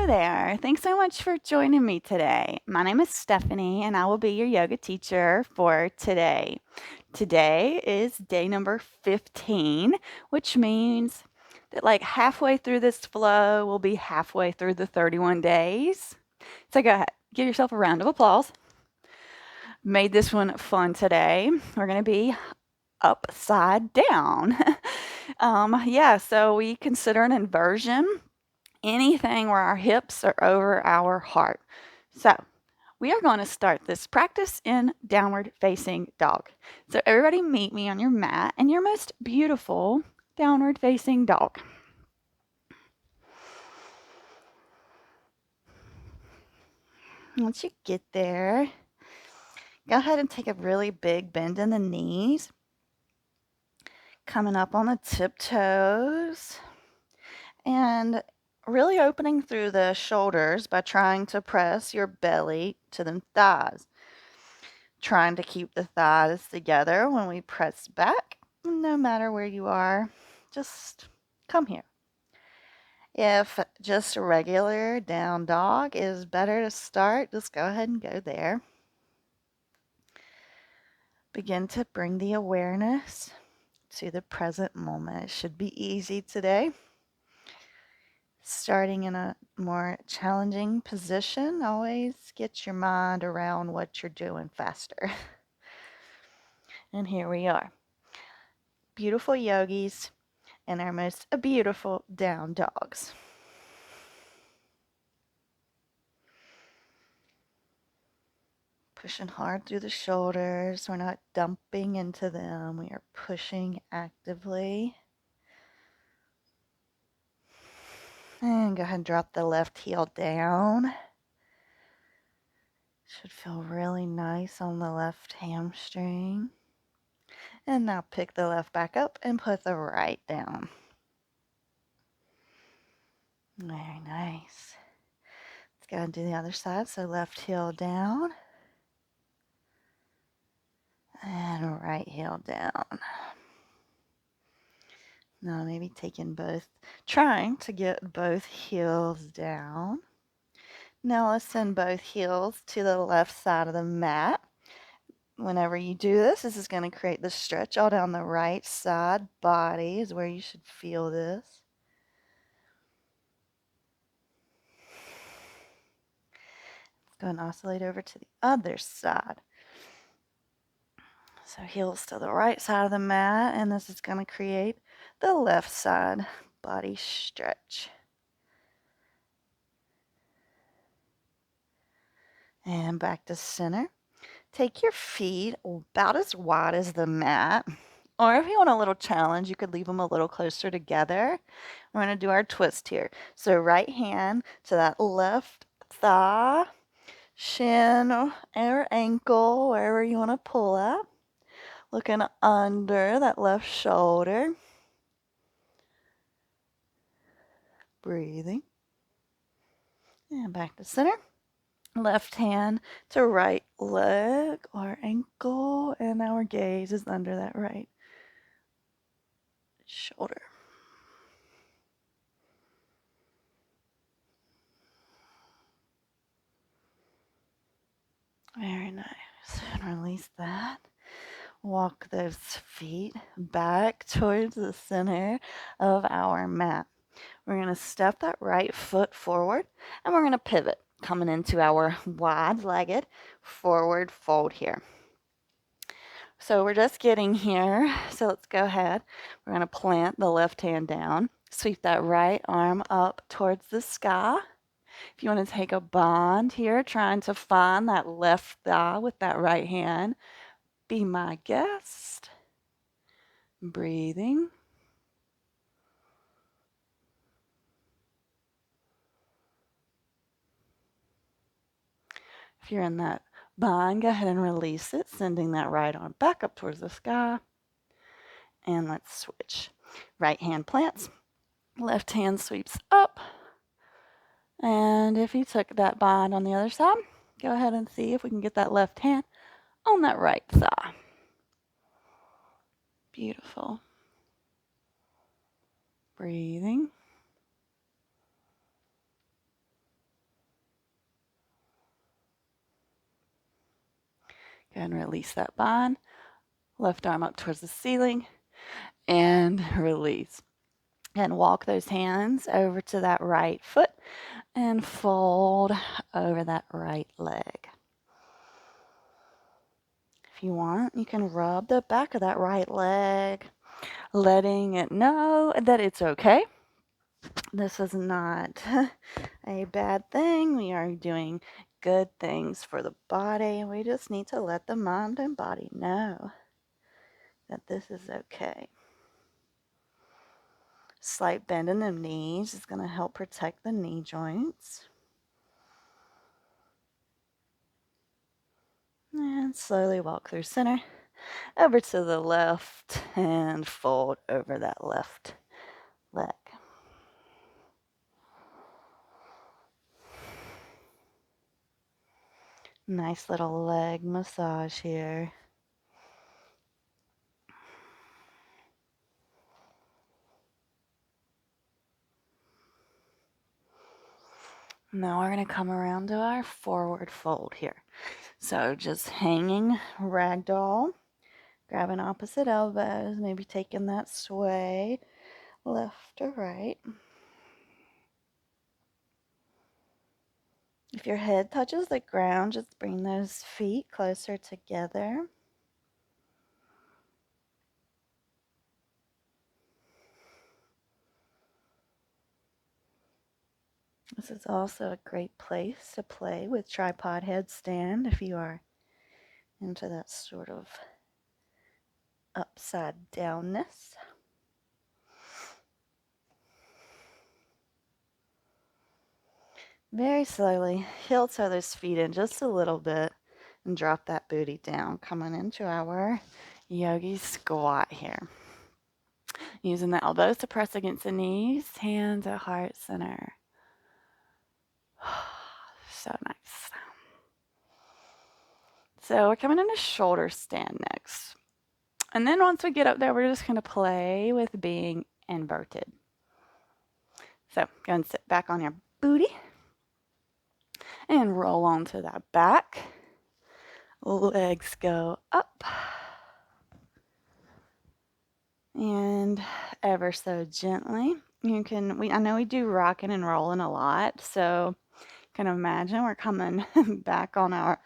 there. Thanks so much for joining me today. My name is Stephanie, and I will be your yoga teacher for today. Today is day number 15, which means that like halfway through this flow, we'll be halfway through the 31 days. So go ahead, give yourself a round of applause. Made this one fun today. We're going to be upside down. So we consider an inversion anything where our hips are over our heart. So we are going to start this practice in downward facing dog. So everybody meet me on your mat in your most beautiful downward facing dog. Once you get there, go ahead and take a really big bend in the knees. Coming up on the tiptoes. And really opening through the shoulders by trying to press your belly to the thighs. Trying to keep the thighs together when we press back, no matter where you are, just come here. If just a regular down dog is better to start, just go ahead and go there. Begin to bring the awareness to the present moment. It should be easy today. Starting in a more challenging position, always get your mind around what you're doing faster. And here we are. Beautiful yogis and our most beautiful down dogs. Pushing hard through the shoulders. We're not dumping into them. We are pushing actively. And go ahead and drop the left heel down. Should feel really nice on the left hamstring. And now pick the left back up and put the right down. Very nice. Let's go and do the other side. So left heel down. And right heel down. Now maybe trying to get both heels down. Now let's send both heels to the left side of the mat. Whenever you do this is going to create the stretch all down the right side body is where you should feel this. Let's go and oscillate over to the other side. So heels to the right side of the mat, and this is going to create the left side body stretch. And back to center. Take your feet about as wide as the mat. Or if you want a little challenge, you could leave them a little closer together. We're going to do our twist here. So right hand to that left thigh, shin or ankle, wherever you want to pull at. Looking under that left shoulder. Breathing. And back to center. Left hand to right leg or ankle, and our gaze is under that right shoulder. Very nice. And release that. Walk those feet back towards the center of our mat. We're going to step that right foot forward, and we're going to pivot, coming into our wide-legged forward fold here. So we're just getting here. So let's go ahead. We're going to plant the left hand down. Sweep that right arm up towards the sky. If you want to take a bond here, trying to find that left thigh with that right hand, be my guest. Breathing. If you're in that bind, go ahead and release it, sending that right arm back up towards the sky. And let's switch. Right hand plants, left hand sweeps up. And if you took that bind on the other side, go ahead and see if we can get that left hand on that right thigh. Beautiful. Breathing. And release that bind. Left arm up towards the ceiling and release. And walk those hands over to that right foot and fold over that right leg. If you want, you can rub the back of that right leg, letting it know that it's okay. This is not a bad thing. We are doing good things for the body. We just need to let the mind and body know that this is okay. Slight bend in the knees is going to help protect the knee joints. And slowly walk through center, over to the left, and fold over that left leg. Nice little leg massage here. Now we're going to come around to our forward fold here. So just hanging ragdoll, grabbing opposite elbows, maybe taking that sway left or right. If your head touches the ground, just bring those feet closer together. This is also a great place to play with tripod headstand if you are into that sort of upside downness. Very slowly, heel toe those feet in just a little bit and drop that booty down, coming into our yogi squat here. Using the elbows to press against the knees, hands at heart center. So nice. So we're coming into shoulder stand next. And then once we get up there, we're just going to play with being inverted. So go and sit back on your booty and roll onto that back. Legs go up. And ever so gently, I know we do rocking and rolling a lot, so you can imagine we're coming back on our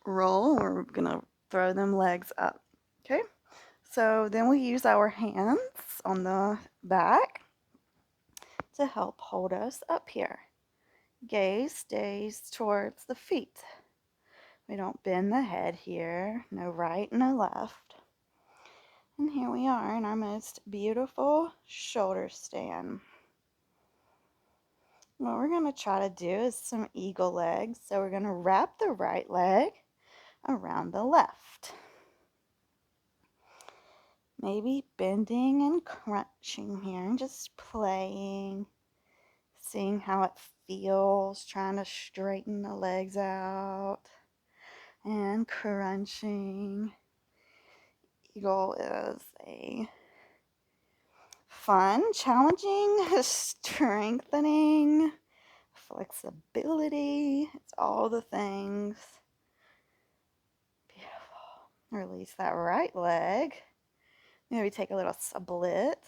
roll. We're gonna throw them legs up. Okay, so then we use our hands on the back to help hold us up here. Gaze stays towards the feet. We don't bend the head here, no right, no left. And here we are in our most beautiful shoulder stand. What we're going to try to do is some eagle legs. So we're going to wrap the right leg around the left. Maybe bending and crunching here and just playing, seeing how it feels, trying to straighten the legs out and crunching. Eagle is a fun, challenging, strengthening, flexibility. It's all the things. Beautiful. Release that right leg. Maybe take a little split.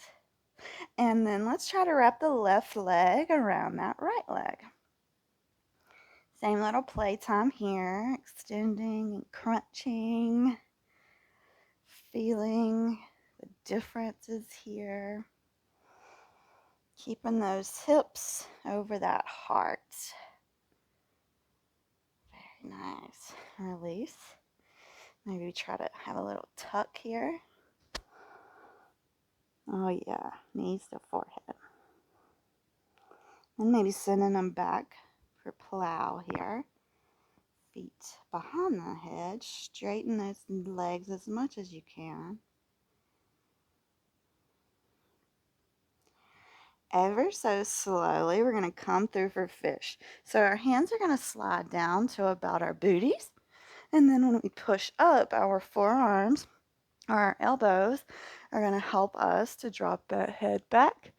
And then let's try to wrap the left leg around that right leg. Same little playtime here, extending and crunching, feeling the differences here. Keeping those hips over that heart. Very nice. Release. Maybe try to have a little tuck here. Oh yeah, knees to forehead. And maybe sending them back for plow here. Feet behind the head. Straighten those legs as much as you can. Ever so slowly, we're going to come through for fish. So our hands are going to slide down to about our booties. And then when we push up, our forearms or our elbows are going to help us to drop that head back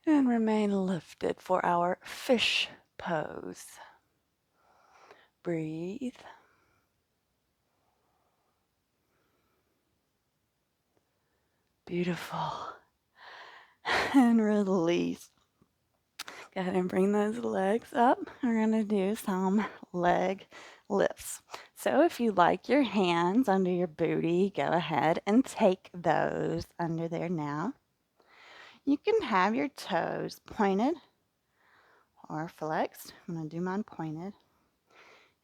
and remain lifted for our fish pose. Breathe. Beautiful. And release. Go ahead and bring those legs up. We're going to do some leg lifts. So if you like your hands under your booty, go ahead and take those under there now. You can have your toes pointed or flexed. I'm going to do mine pointed.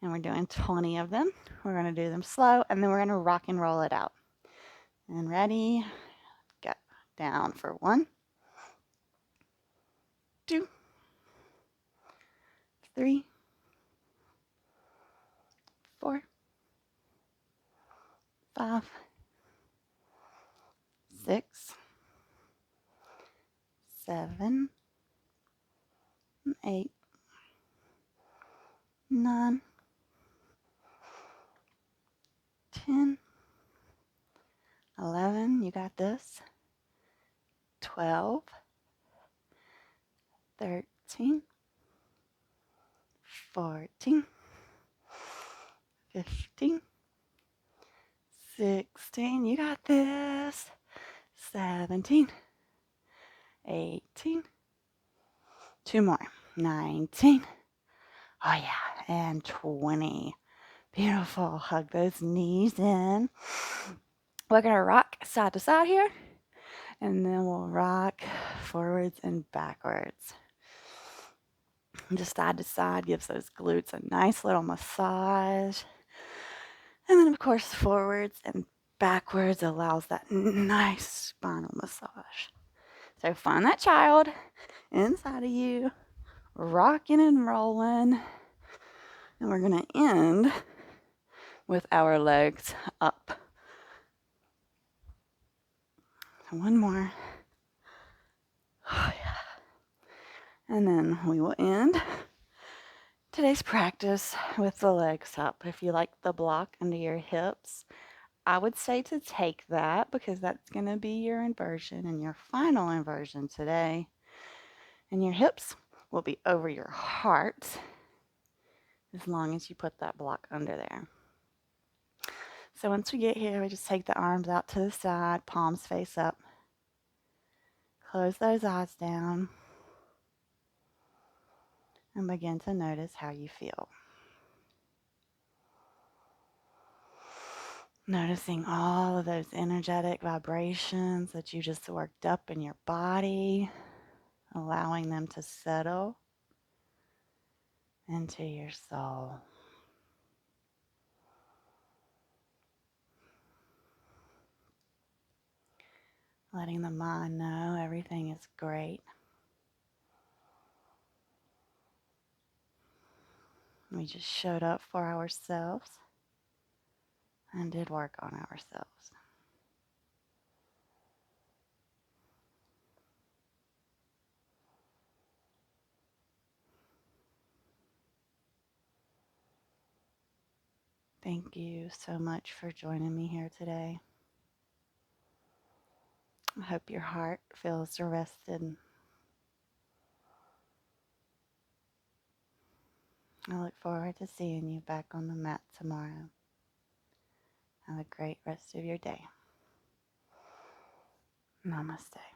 And we're doing 20 of them. We're going to do them slow, and then we're going to rock and roll it out. And ready, go. Down for 1, 2, 3, 4, 5, 6, 7, 8, 9, 10, 11, you got this, 12, 13, 14, 15, 16, you got this, 17, 18, 2 more, 19, oh yeah, and 20. Beautiful. Hug those knees in. We're going to rock side to side here, and then we'll rock forwards and backwards. Just side to side gives those glutes a nice little massage. And then, of course, forwards and backwards allows that nice spinal massage. So find that child inside of you, rocking and rolling. And we're going to end with our legs up. One more. Oh, yeah. And then we will end today's practice with the legs up. If you like the block under your hips, I would say to take that because that's going to be your inversion and your final inversion today. And your hips will be over your heart as long as you put that block under there. So once we get here, we just take the arms out to the side, palms face up. Close those eyes down and begin to notice how you feel. Noticing all of those energetic vibrations that you just worked up in your body, allowing them to settle into your soul. Letting the mind know everything is great. We just showed up for ourselves and did work on ourselves. Thank you so much for joining me here today. I hope your heart feels rested. I look forward to seeing you back on the mat tomorrow. Have a great rest of your day. Namaste.